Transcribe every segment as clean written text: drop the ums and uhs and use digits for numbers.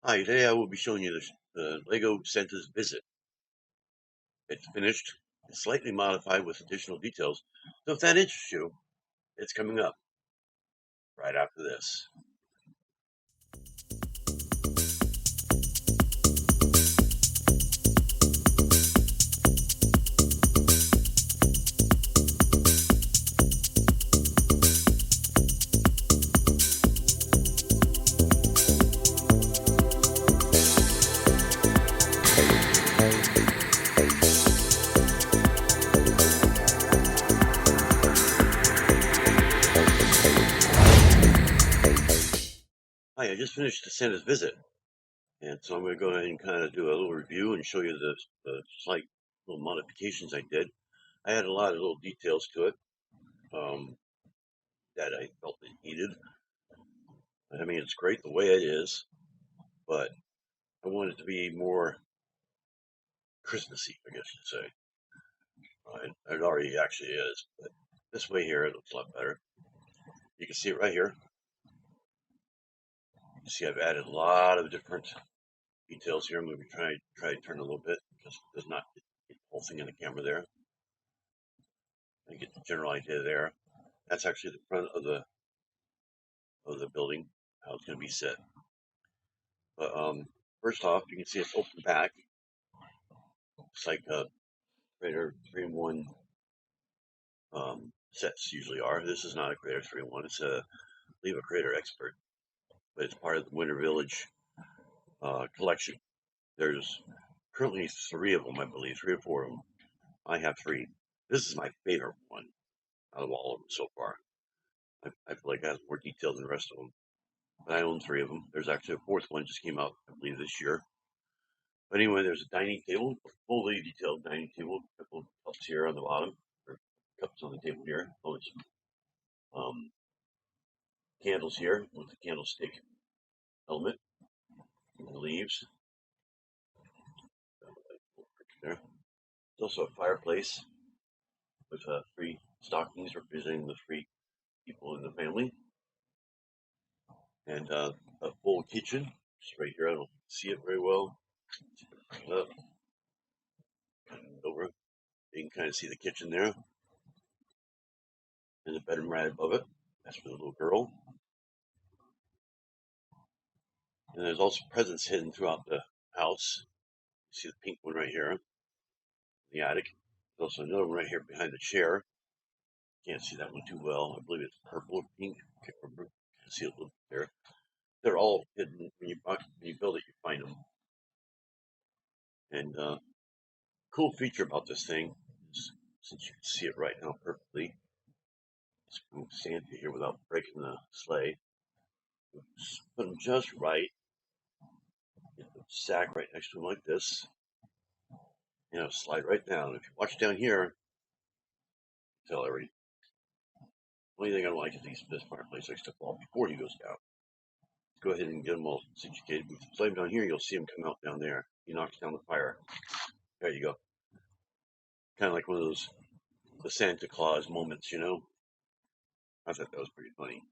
Hi, today I will be showing you the Lego Santa's Visit. It's finished, it's slightly modified with additional details. So if that interests you, it's coming up right after this. Hi, I just finished the Santa's Visit, and so I'm going to go ahead and kind of do a little review and show you the slight little modifications I did. I had a lot of little details to it um, that I felt it needed. I mean, it's great the way it is, but I want it to be more Christmassy, I guess you'd say. It already actually is, but this way here it looks a lot better. You can see it right here. You see I've added a lot of different details here. I'm going to try to turn a little bit because it does not get the whole thing in the camera there. I get the general idea there. That's actually the front of the building, how it's going to be set. But first off, you can see it's open back. It's like Creator 3-in-1 sets usually are. This is not a Creator 3-in-1. It's a Leave a Creator Expert, but it's part of the Winter Village collection. There's currently 3 of them, I believe, 3 or 4 of them. I have 3. This is my favorite one out of all of them so far. I feel like it has more detail than the rest of them. But I own 3 of them. There's actually a 4th one just came out, I believe, this year. But anyway, there's a dining table, a fully detailed dining table, a couple of cups here on the bottom, or cups on the table here. Oh, some candles here with the candlestick element, and the leaves. There. There's also a fireplace with 3 stockings representing the 3 people in the family, and a full kitchen just right here. I don't see it very well. Up, over. You can kind of see the kitchen there, and the bedroom right above it. That's for the little girl. And there's also presents hidden throughout the house. You see the pink one right here in the attic. There's also another one right here behind the chair. Can't see that one too well. I believe it's purple or pink. Can't remember. You can see a little bit there. They're all hidden. When you build it, you find them. And cool feature about this thing is, since you can see it right now perfectly, let's move Santa here without breaking the sleigh. Put them just right. Get the sack right next to him like this. Slide right down. If you watch down here, tell every only thing I don't like is this fireplace likes to fall before he goes down. Go ahead and get them all situated. If you slide down here, you'll see him come out down there. He knocks down the fire. There you go. Kind of like one of those the Santa Claus moments, I thought that was pretty funny.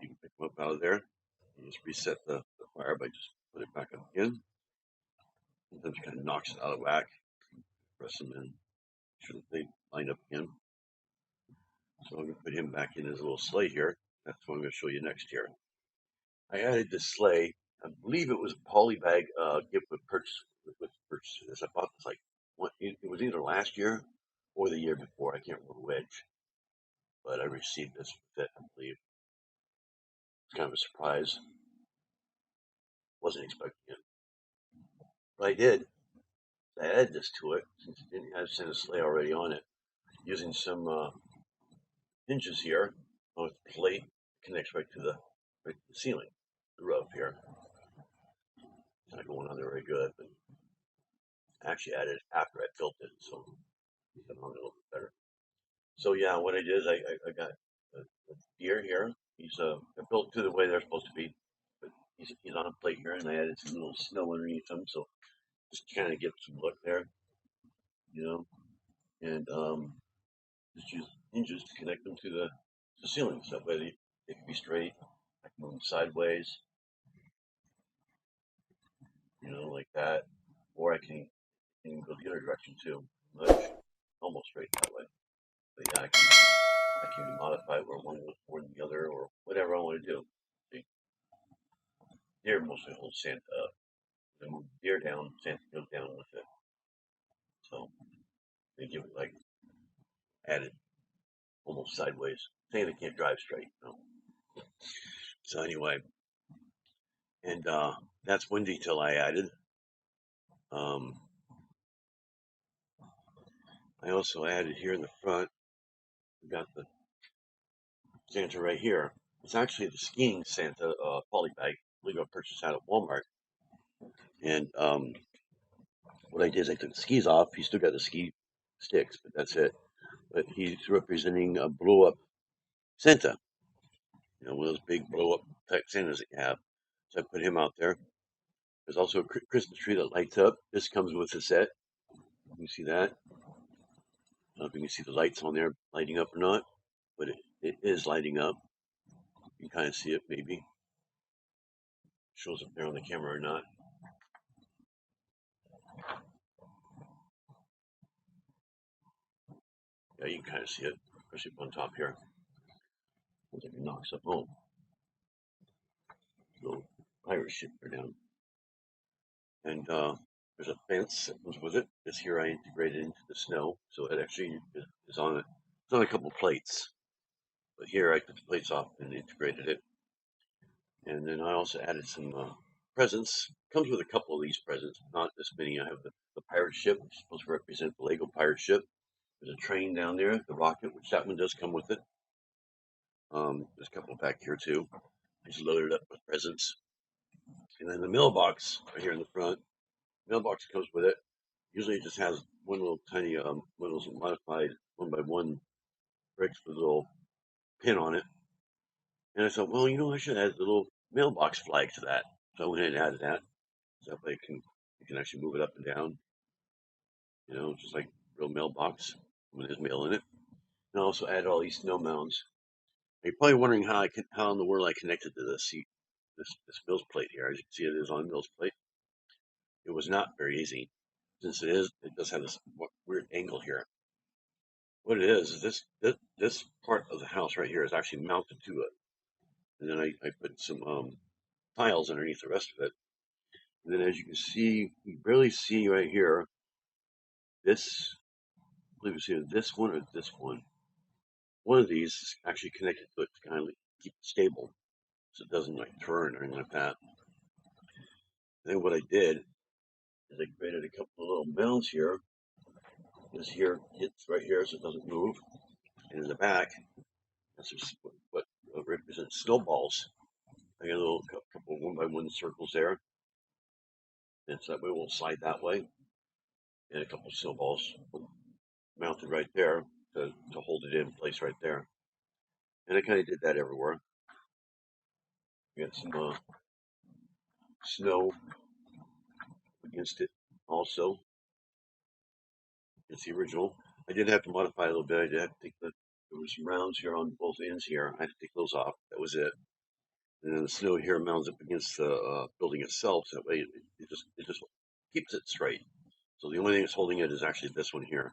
You can pick them up out of there and just reset the fire by just put it back up again. Sometimes it kind of knocks it out of whack. Press them in. Make sure that they line up again. So I'm going to put him back in his little sleigh here. That's what I'm going to show you next here. I added this sleigh. I believe it was a polybag gift with purchases. I bought this it was either last year or the year before. I can't remember which, but I received this with it. I believe it's kind of a surprise. Wasn't expecting it, but I did. I added this to it since it didn't have Santa Sleigh already on it, using some hinges here on the plate. Connects right to the ceiling, the roof here. It's not going on there very good, but I actually added it after I built it, so it's been on a little bit better. So yeah, what I did is I got a deer here. He's they're built to the way they're supposed to be, but he's on a plate here, and I added some little snow underneath him, so just kind of give some look there, you know, and just use hinges to connect them to the ceiling, so that way they can be straight. I can move them sideways. like that. Or I can go the other direction too, much almost straight that way. But yeah, I can modify where one goes more than the other, or whatever I want to do. See, deer mostly hold Santa up. They move the deer down, Santa goes down with it. So they give it like added almost sideways. Santa can't drive straight. So anyway, and that's one detail I added. Um, I also added here in the front. We got the Santa right here. It's actually the skiing Santa poly bag. I believe I purchased out at Walmart. And what I did is I took the skis off. He's still got the ski sticks, but that's it. But he's representing a blow up Santa. One of those big blow up type Santas that you have. So I put him out there. There's also a Christmas tree that lights up. This comes with the set. You can see that. I don't know if you can see the lights on there lighting up or not, but it is lighting up. You can kind of see it maybe. Shows up there on the camera or not. Yeah, you can kind of see it, especially up on top here. Looks like it knocks up home. Little pirate ship there down. And there's a fence that comes with it. This here I integrated into the snow, so it actually is on it's on a couple plates. But here I took the plates off and integrated it. And then I also added some presents. Comes with a couple of these presents, not this many. I have the pirate ship, which is supposed to represent the Lego pirate ship. There's a train down there, the rocket, which that one does come with it. There's a couple back here too. I just loaded up with presents. And then the mailbox right here in the front. Mailbox comes with it. Usually it just has one little tiny, one of those modified 1x1 bricks with a little pin on it. And I thought, well, I should add a little mailbox flag to that. So I went ahead and added that. So that way you can actually move it up and down. Just like a real mailbox when there's mail in it. And I also added all these snow mounds. You're probably wondering how in the world I connected to this. See, this Mills plate here. As you can see, it is on Mills plate. It was not very easy, since it does have this weird angle here. What it is this part of the house right here is actually mounted to it, and then I put some tiles underneath the rest of it. And then, as you can see, you barely see right here. This, I believe it's either this one or this one. One of these is actually connected to it to kind of keep it stable, so it doesn't like turn or anything like that. And then what I did is I created a couple of little mounds here. This here hits right here, so it doesn't move. And in the back, that's what represents snowballs. I got a little couple 1x1 circles there, and so that way it won't slide that way. And a couple snowballs mounted right there to hold it in place right there. And I kind of did that everywhere. We got some snow against it also. It's the original. I did have to modify a little bit. I did have to take there were some rounds here on both ends here. I had to take those off. That was it. And then the snow here mounts up against the building itself, so that way it just keeps it straight. So the only thing that's holding it is actually this one here,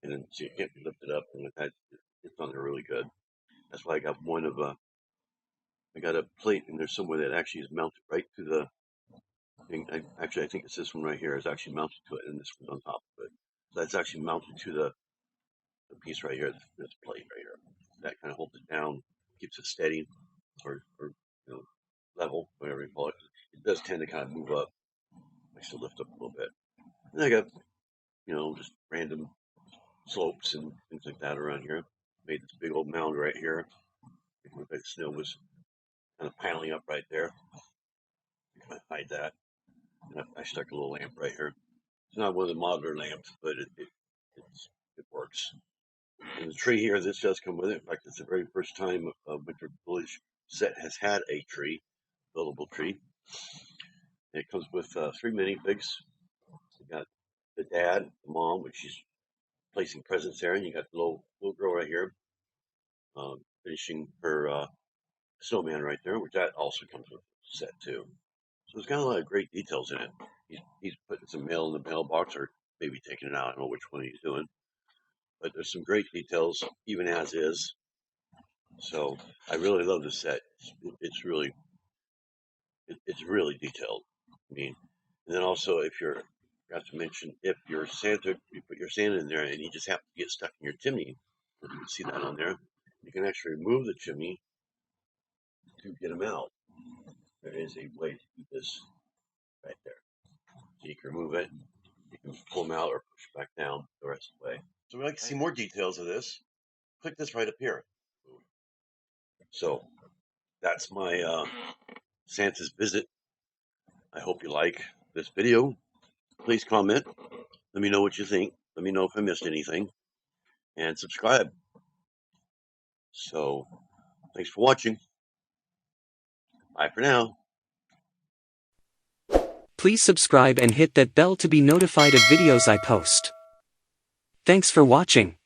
and then so you can't be lifted up, and with that, it's on there really good. That's why I got I got a plate in there somewhere that actually is mounted right to the thing. I think it's this one right here is actually mounted to it, and this one's on top of it. So that's actually mounted to the piece right here, this plate right here. That kind of holds it down, keeps it steady, or level, whatever you call it. It does tend to kind of move up. I still lift up a little bit. And I got, just random slopes and things like that around here. Made this big old mound right here. The snow was kind of piling up right there. Kind of hide that. And I stuck a little lamp right here. It's not one of the modular lamps, but it works. And the tree here, this does come with it. In fact, it's the very first time a Winter Village set has had a tree, buildable tree. And it comes with 3 minifigs. You got the dad, the mom, which she's placing presents there, and you got the little girl right here, finishing her snowman right there, which that also comes with the set too. it's got a lot of great details in it. He's putting some mail in the mailbox, or maybe taking it out. I don't know which one he's doing, but there's some great details, even as is. So I really love the set. It's really it's really detailed. I mean, and then also if you're forgot to mention, if you're Santa, you put your Santa in there and he just happens to get stuck in your chimney. You can see that on there. You can actually remove the chimney to get him out. There is a way to do this right there. So you can remove it, you can pull him out or push it back down the rest of the way. So if you'd like to see more details of this, click this right up here. So that's my Santa's visit. I hope you like this video. Please comment. Let me know what you think. Let me know if I missed anything. And subscribe. So, thanks for watching. Bye for now. Please subscribe and hit that bell to be notified of videos I post. Thanks for watching.